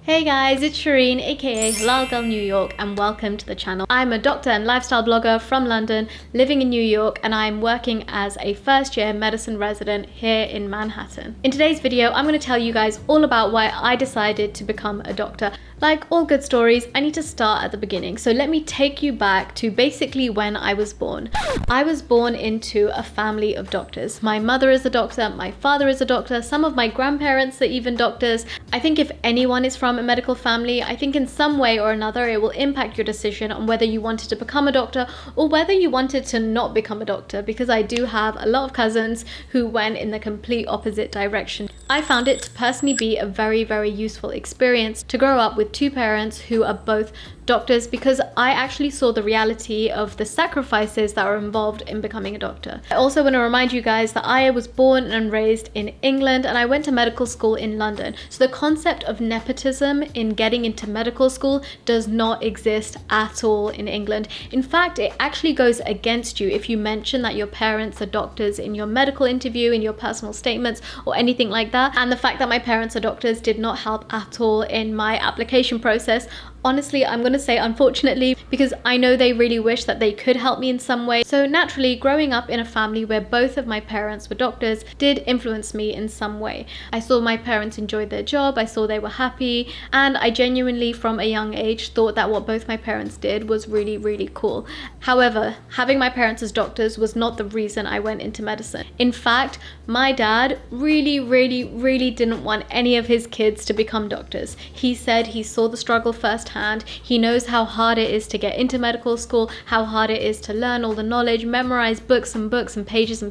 Hey guys, it's Shireen aka Halal Girl New York and welcome to the channel. I'm a doctor and lifestyle blogger from London living in New York, and I'm working as a first year medicine resident here in Manhattan. In today's video, I'm going to tell you guys all about why I decided to become a doctor. Like all good stories, I need to start at the beginning. So let me take you back to basically when I was born. I was born into a family of doctors. My mother is a doctor, my father is a doctor, some of my grandparents are even doctors. I think if anyone is from a medical family, I think in some way or another it will impact your decision on whether you wanted to become a doctor or whether you wanted to not become a doctor, because I do have a lot of cousins who went in the complete opposite direction. I found it to personally be a very, very useful experience to grow up with two parents who are both doctors, because I actually saw the reality of the sacrifices that are involved in becoming a doctor. I also want to remind you guys that I was born and raised in England and I went to medical school in London. So the concept of nepotism in getting into medical school does not exist at all in England. In fact, it actually goes against you if you mention that your parents are doctors in your medical interview, in your personal statements or anything like that. And the fact that my parents are doctors did not help at all in my application process. Honestly, I'm going to say unfortunately, because I know they really wish that they could help me in some way. So naturally, growing up in a family where both of my parents were doctors did influence me in some way. I saw my parents enjoy their job, I saw they were happy, and I genuinely from a young age thought that what both my parents did was really, really cool. However, having my parents as doctors was not the reason I went into medicine. In fact, my dad really didn't want any of his kids to become doctors. He said he saw the struggle firsthand. He knows how hard it is to get into medical school, how hard it is to learn all the knowledge, memorize books and books and pages,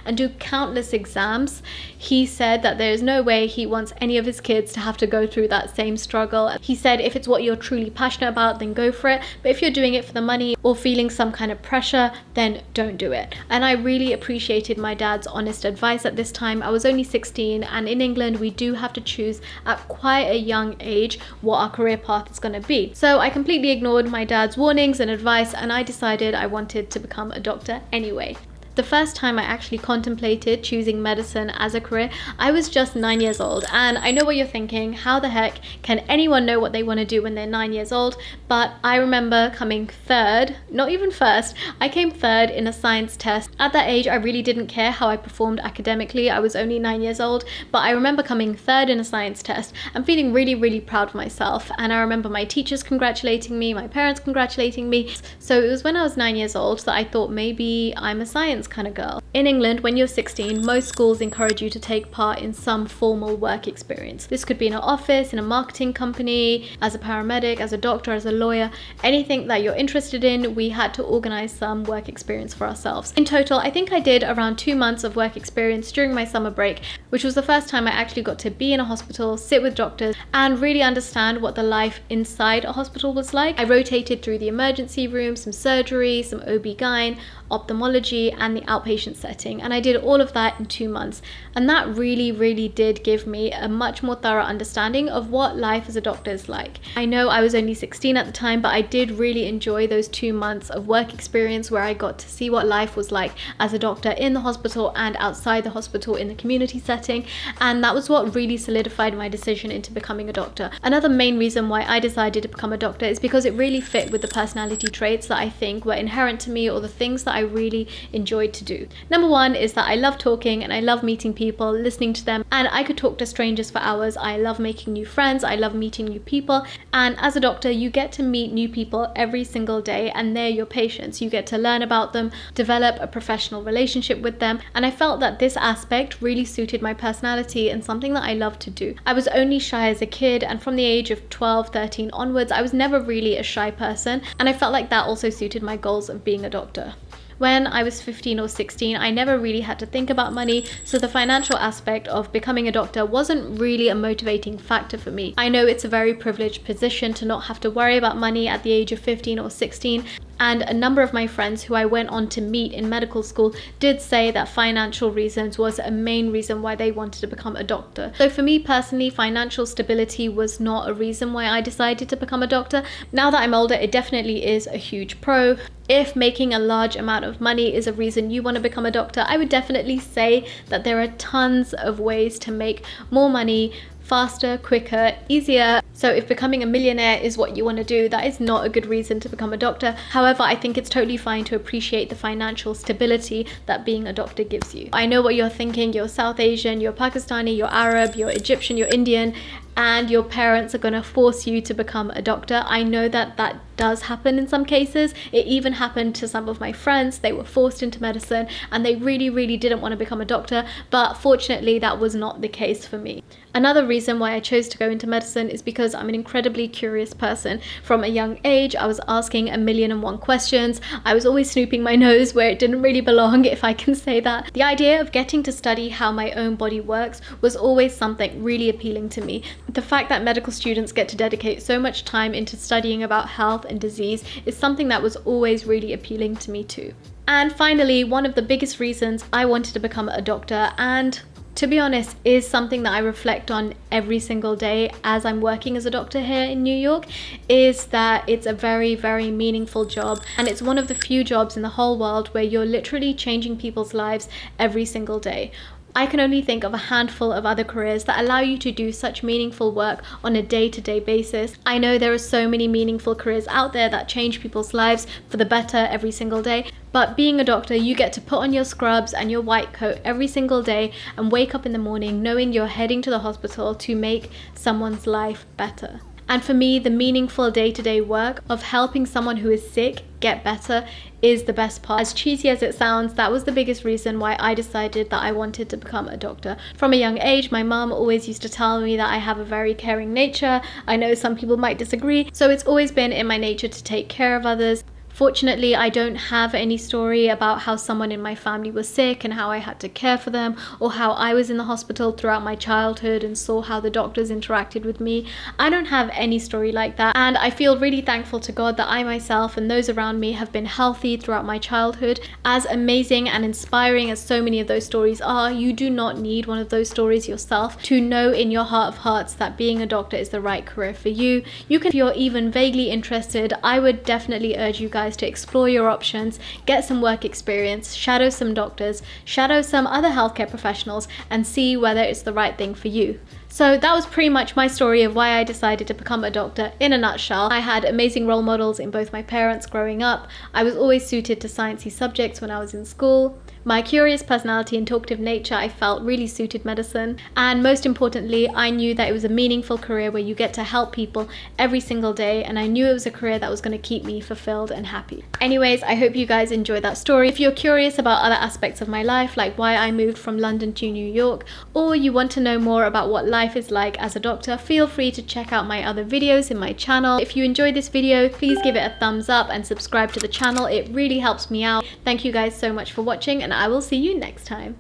and do countless exams. He said that there is no way he wants any of his kids to have to go through that same struggle. He said if it's what you're truly passionate about, then go for it. But if you're doing it for the money or feeling some kind of pressure, then don't do it. And I really appreciated my dad's honest advice at this time. I was only 16, and in England we do have to choose at quite a young age what our career path is going to be. So I completely ignored my dad's warnings and advice, and I decided I wanted to become a doctor anyway. The first time I actually contemplated choosing medicine as a career, I was just 9 years old. And I know what you're thinking, how the heck can anyone know what they want to do when they're 9 years old? But I remember coming third, not even first, I came third in a science test. At that age, I really didn't care how I performed academically. I was only 9 years old, but I remember coming third in a science test and feeling really proud of myself. And I remember my teachers congratulating me, my parents congratulating me. So it was when I was 9 years old that I thought maybe I'm a science kind of girl. In England, when you're 16, most schools encourage you to take part in some formal work experience. This could be in an office, in a marketing company, as a paramedic, as a doctor, as a lawyer, anything that you're interested in. We had to organize some work experience for ourselves. In total, I think I did around 2 months of work experience during my summer break, which was the first time I actually got to be in a hospital, sit with doctors, and really understand what the life inside a hospital was like. I rotated through the emergency room, some surgery, some OB-GYN, ophthalmology, and the outpatient setting, and I did all of that in 2 months, and that really did give me a much more thorough understanding of what life as a doctor is like. I know I was only 16 at the time, but I did really enjoy those 2 months of work experience where I got to see what life was like as a doctor in the hospital and outside the hospital in the community setting, and that was what really solidified my decision into becoming a doctor. Another main reason why I decided to become a doctor is because it really fit with the personality traits that I think were inherent to me, or the things that I really enjoyed to do. Number one is that I love talking and I love meeting people, listening to them, and I could talk to strangers for hours. I love making new friends, I love meeting new people, and as a doctor you get to meet new people every single day, and they're your patients. You get to learn about them, develop a professional relationship with them, and I felt that this aspect really suited my personality and something that I love to do. I was only shy as a kid, and from the age of 12, 13 onwards, I was never really a shy person, and I felt like that also suited my goals of being a doctor. When I was 15 or 16, I never really had to think about money, so the financial aspect of becoming a doctor wasn't really a motivating factor for me. I know it's a very privileged position to not have to worry about money at the age of 15 or 16, and a number of my friends who I went on to meet in medical school did say that financial reasons was a main reason why they wanted to become a doctor. So for me personally, financial stability was not a reason why I decided to become a doctor. Now that I'm older, it definitely is a huge pro. If making a large amount of money is a reason you want to become a doctor, I would definitely say that there are tons of ways to make more money faster, quicker, easier. So if becoming a millionaire is what you want to do, that is not a good reason to become a doctor. However, I think it's totally fine to appreciate the financial stability that being a doctor gives you. I know what you're thinking. You're South Asian, you're Pakistani, you're Arab, you're Egyptian, you're Indian, and your parents are going to force you to become a doctor. I know that that does happen in some cases. It even happened to some of my friends. They were forced into medicine and they really didn't want to become a doctor, but fortunately that was not the case for me. Another reason why I chose to go into medicine is because I'm an incredibly curious person. From a young age, I was asking 1,000,001 questions. I was always snooping my nose where it didn't really belong, if I can say that. The idea of getting to study how my own body works was always something really appealing to me. The fact that medical students get to dedicate so much time into studying about health and disease is something that was always really appealing to me too. And finally, one of the biggest reasons I wanted to become a doctor, and to be honest, is something that I reflect on every single day as I'm working as a doctor here in New York, is that it's a very meaningful job, and it's one of the few jobs in the whole world where you're literally changing people's lives every single day. I can only think of a handful of other careers that allow you to do such meaningful work on a day-to-day basis. I know there are so many meaningful careers out there that change people's lives for the better every single day, but being a doctor, you get to put on your scrubs and your white coat every single day and wake up in the morning knowing you're heading to the hospital to make someone's life better. And for me, the meaningful day-to-day work of helping someone who is sick get better is the best part. As cheesy as it sounds, that was the biggest reason why I decided that I wanted to become a doctor. From a young age, my mom always used to tell me that I have a very caring nature. I know some people might disagree, so it's always been in my nature to take care of others. Fortunately, I don't have any story about how someone in my family was sick and how I had to care for them, or how I was in the hospital throughout my childhood and saw how the doctors interacted with me. I don't have any story like that, and I feel really thankful to God that I myself and those around me have been healthy throughout my childhood. As amazing and inspiring as so many of those stories are, you do not need one of those stories yourself to know in your heart of hearts that being a doctor is the right career for you. You can, if you're even vaguely interested, I would definitely urge you guys to explore your options, get some work experience, shadow some doctors, shadow some other healthcare professionals, and see whether it's the right thing for you. So that was pretty much my story of why I decided to become a doctor in a nutshell. I had amazing role models in both my parents growing up. I was always suited to sciencey subjects when I was in school. My curious personality and talkative nature I felt really suited medicine. And most importantly, I knew that it was a meaningful career where you get to help people every single day, and I knew it was a career that was going to keep me fulfilled and happy. Anyways, I hope you guys enjoyed that story. If you're curious about other aspects of my life, like why I moved from London to New York, or you want to know more about what life is like as a doctor, feel free to check out my other videos in my channel. If you enjoyed this video, please give it a thumbs up and subscribe to the channel. It really helps me out. Thank you guys so much for watching, and I will see you next time.